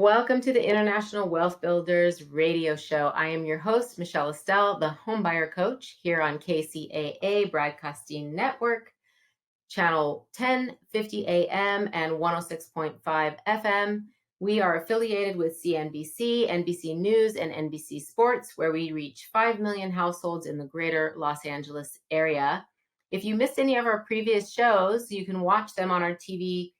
Welcome to the International Wealth Builders radio show. I am your host, Michelle Estelle, the homebuyer coach here on KCAA Broadcasting Network, channel 1050 AM and 106.5 FM. We are affiliated with CNBC, NBC News, and NBC Sports, where we reach 5 million households in the greater Los Angeles area. If you missed any of our previous shows, you can watch them on our TV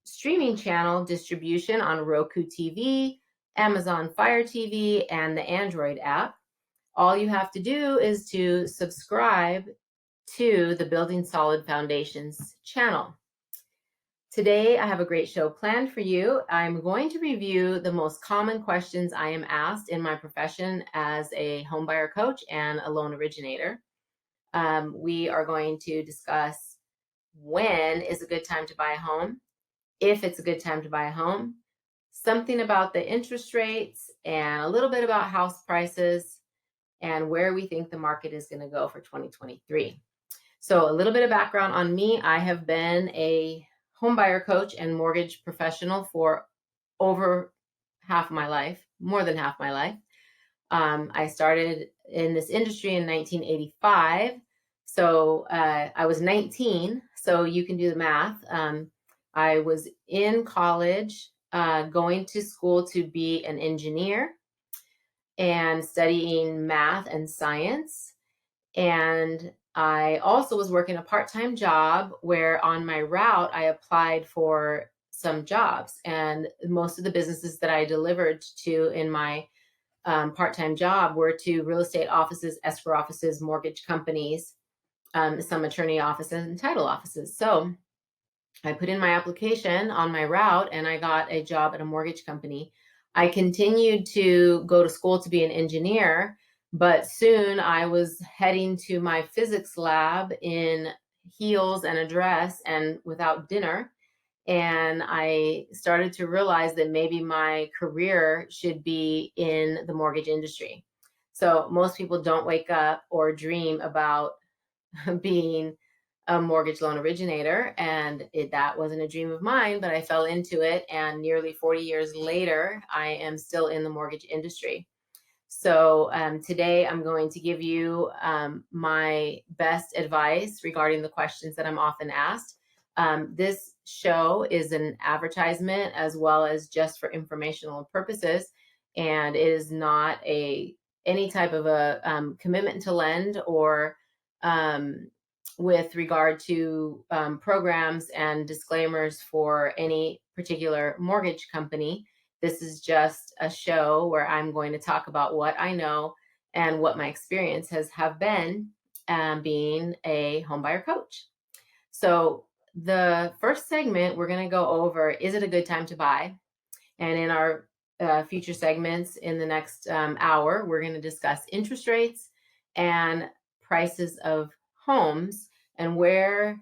streaming channel distribution on Roku TV, Amazon Fire TV, and the Android app. All you have to do is to subscribe to the Building Solid Foundations channel. Today, I have a great show planned for you. I'm going to review the most common questions I am asked in my profession as a homebuyer coach and a loan originator. We are going to discuss when is a good time to buy a home, if it's a good time to buy a home, something about the interest rates, and a little bit about house prices and where we think the market is going to go for 2023. So a little bit of background on me. I have been a homebuyer coach and mortgage professional for over half my life, more than half my life. I started in this industry in 1985. So I was 19, so you can do the math. I was in college, going to school to be an engineer and studying math and science. And I also was working a part-time job where on my route, I applied for some jobs. And most of the businesses that I delivered to in my part-time job were to real estate offices, escrow offices, mortgage companies, some attorney offices, and title offices. So I put in my application on my route and I got a job at a mortgage company. I continued to go to school to be an engineer, but soon I was heading to my physics lab in heels and a dress and without dinner. And I started to realize that maybe my career should be in the mortgage industry. So most people don't wake up or dream about being a mortgage loan originator, and that wasn't a dream of mine, but I fell into it, and nearly 40 years later, I am still in the mortgage industry. So today I'm going to give you my best advice regarding the questions that I'm often asked. This show is an advertisement as well as just for informational purposes, and it is not any type of a commitment to lend or with regard to programs and disclaimers for any particular mortgage company. This is just a show where I'm going to talk about what I know and what my experience have been being a homebuyer coach. So the first segment, we're going to go over, is it a good time to buy? And in our future segments in the next hour, we're going to discuss interest rates and prices of homes and where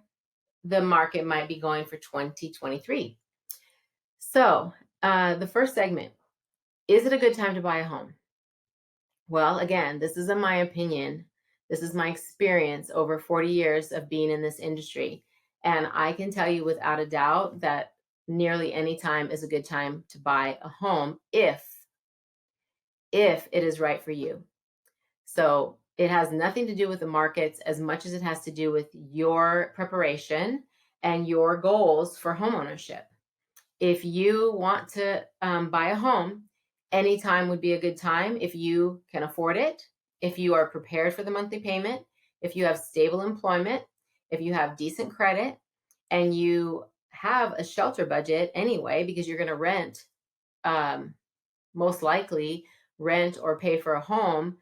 the market might be going for 2023. So the first segment, is it a good time to buy a home? Well, again, this is in my opinion. This is my experience over 40 years of being in this industry. And I can tell you without a doubt that nearly any time is a good time to buy a home if it is right for you. So it has nothing to do with the markets as much as it has to do with your preparation and your goals for homeownership. If you want to buy a home, any time would be a good time if you can afford it, if you are prepared for the monthly payment, if you have stable employment, if you have decent credit, and you have a shelter budget anyway, because you're going to rent, most likely rent or pay for a home,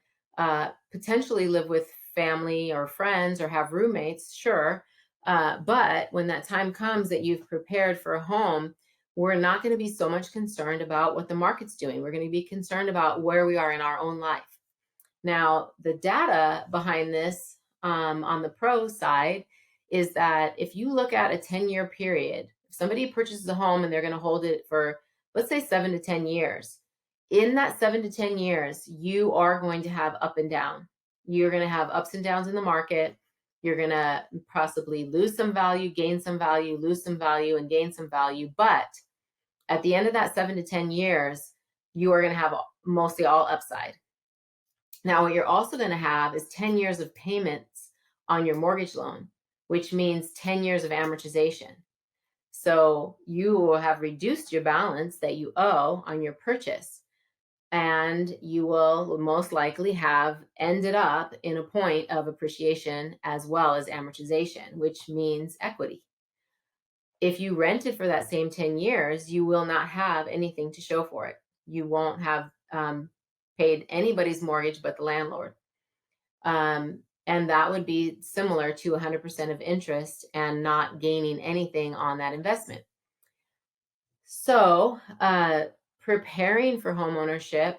potentially live with family or friends or have roommates, sure. But when that time comes that you've prepared for a home, we're not going to be so much concerned about what the market's doing. We're going to be concerned about where we are in our own life. Now, the data behind this on the pro side is that if you look at a 10-year period, if somebody purchases a home and they're going to hold it for, let's say, 7 to 10 years, in that 7 to 10 years, you are going to have up and down. You're going to have ups and downs in the market. You're going to possibly lose some value, gain some value, lose some value, and gain some value. But At the end of that 7 to 10 years, you are going to have mostly all upside. Now, what you're also going to have is 10 years of payments on your mortgage loan, which means 10 years of amortization. So you will have reduced your balance that you owe on your purchase, and you will most likely have ended up in a point of appreciation as well as amortization, which means equity. If you rented for that same 10 years, you will not have anything to show for it. You won't have paid anybody's mortgage but the landlord. And that would be similar to 100% of interest and not gaining anything on that investment. So, preparing for homeownership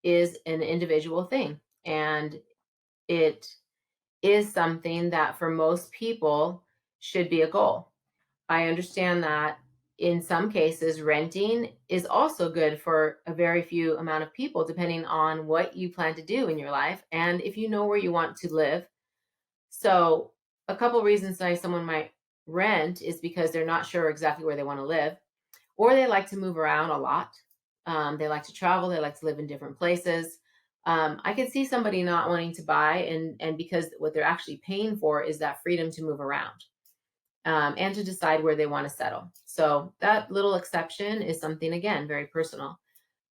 is an individual thing, and it is something that for most people should be a goal. I understand that in some cases, renting is also good for a very few amount of people, depending on what you plan to do in your life and if you know where you want to live. So, a couple reasons why someone might rent is because they're not sure exactly where they want to live, or they like to move around a lot. They like to travel, they like to live in different places. I could see somebody not wanting to buy, and because what they're actually paying for is that freedom to move around and to decide where they want to settle. So that little exception is something, again, very personal.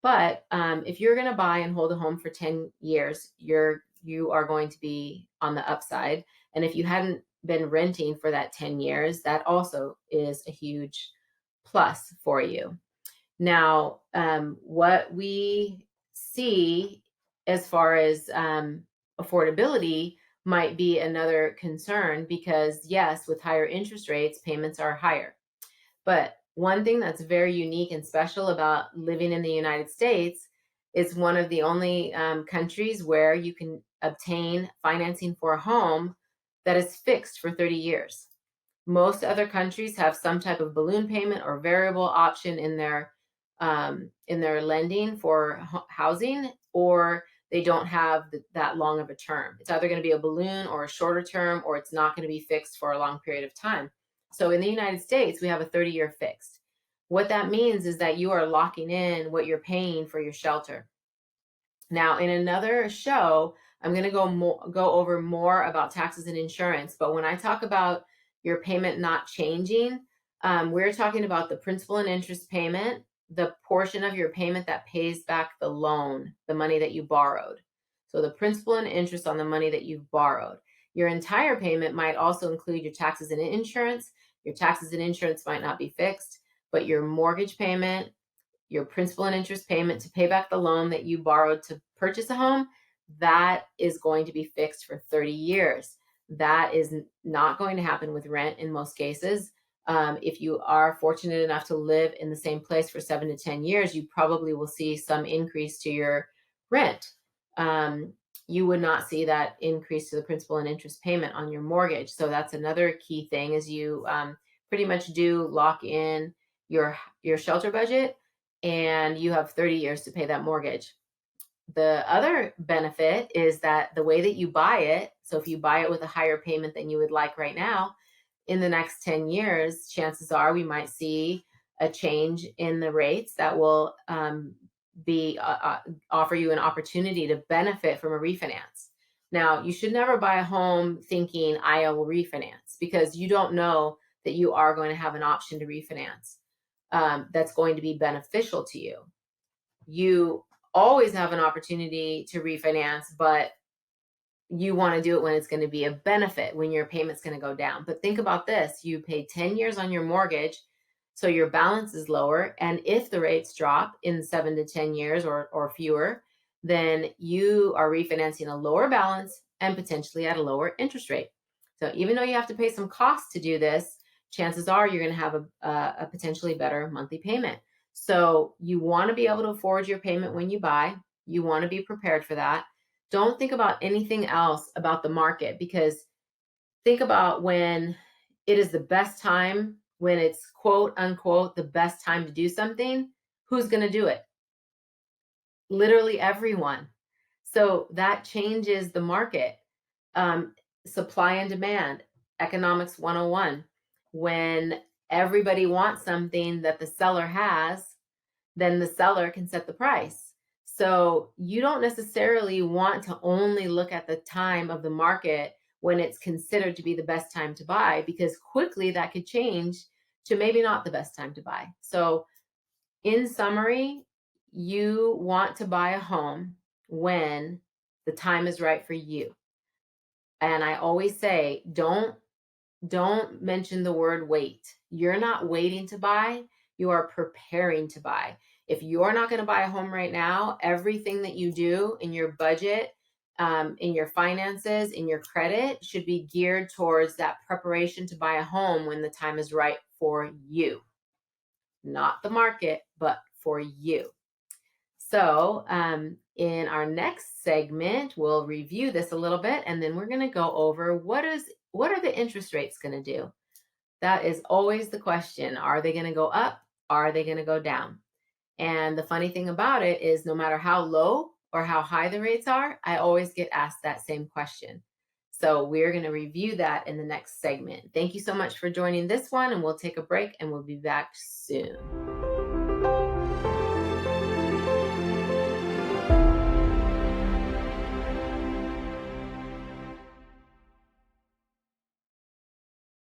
But if you're going to buy and hold a home for 10 years, you are going to be on the upside. And if you hadn't been renting for that 10 years, that also is a huge plus for you. Now, what we see as far as affordability might be another concern because, yes, with higher interest rates, payments are higher. But one thing that's very unique and special about living in the United States is one of the only countries where you can obtain financing for a home that is fixed for 30 years. Most other countries have some type of balloon payment or variable option in their lending for housing, or they don't have that long of a term. It's either going to be a balloon or a shorter term, or it's not going to be fixed for a long period of time. So in the United States, we have a 30-year fixed. What that means is that you are locking in what you're paying for your shelter. Now, in another show, I'm going to go over more about taxes and insurance. But when I talk about your payment not changing, we're talking about the principal and interest payment, the portion of your payment that pays back the loan, the money that you borrowed. So the principal and interest on the money that you've borrowed. Your entire payment might also include your taxes and insurance. Your taxes and insurance might not be fixed, but your mortgage payment, your principal and interest payment to pay back the loan that you borrowed to purchase a home, that is going to be fixed for 30 years. That is not going to happen with rent in most cases. If you are fortunate enough to live in the same place for 7 to 10 years, you probably will see some increase to your rent. You would not see that increase to the principal and interest payment on your mortgage. So that's another key thing is you pretty much do lock in your shelter budget, and you have 30 years to pay that mortgage. The other benefit is that the way that you buy it, so if you buy it with a higher payment than you would like right now, in the next 10 years, chances are we might see a change in the rates that will offer you an opportunity to benefit from a refinance. Now, you should never buy a home thinking I will refinance, because you don't know that you are going to have an option to refinance that's going to be beneficial to you. You always have an opportunity to refinance, but you want to do it when it's going to be a benefit, when your payment's going to go down. But think about this. You paid 10 years on your mortgage, so your balance is lower. And if the rates drop in 7 to 10 years or fewer, then you are refinancing a lower balance and potentially at a lower interest rate. So even though you have to pay some costs to do this, chances are you're going to have a potentially better monthly payment. So you want to be able to afford your payment when you buy. You want to be prepared for that. Don't think about anything else about the market, because think about when it is the best time, when it's quote unquote the best time to do something, who's going to do it? Literally everyone. So that changes the market. Supply and demand, economics 101. When everybody wants something that the seller has, then the seller can set the price. So you don't necessarily want to only look at the time of the market when it's considered to be the best time to buy, because quickly that could change to maybe not the best time to buy. So, in summary, you want to buy a home when the time is right for you. And I always say, don't mention the word wait. You're not waiting to buy, you are preparing to buy. If you're not going to buy a home right now, everything that you do in your budget, in your finances, in your credit should be geared towards that preparation to buy a home when the time is right for you. Not the market, but for you. So, in our next segment, we'll review this a little bit, and then we're going to go over what are the interest rates going to do? That is always the question. Are they going to go up? Are they going to go down? And the funny thing about it is, no matter how low or how high the rates are, I always get asked that same question. So we're going to review that in the next segment. Thank you so much for joining this one, and we'll take a break and we'll be back soon.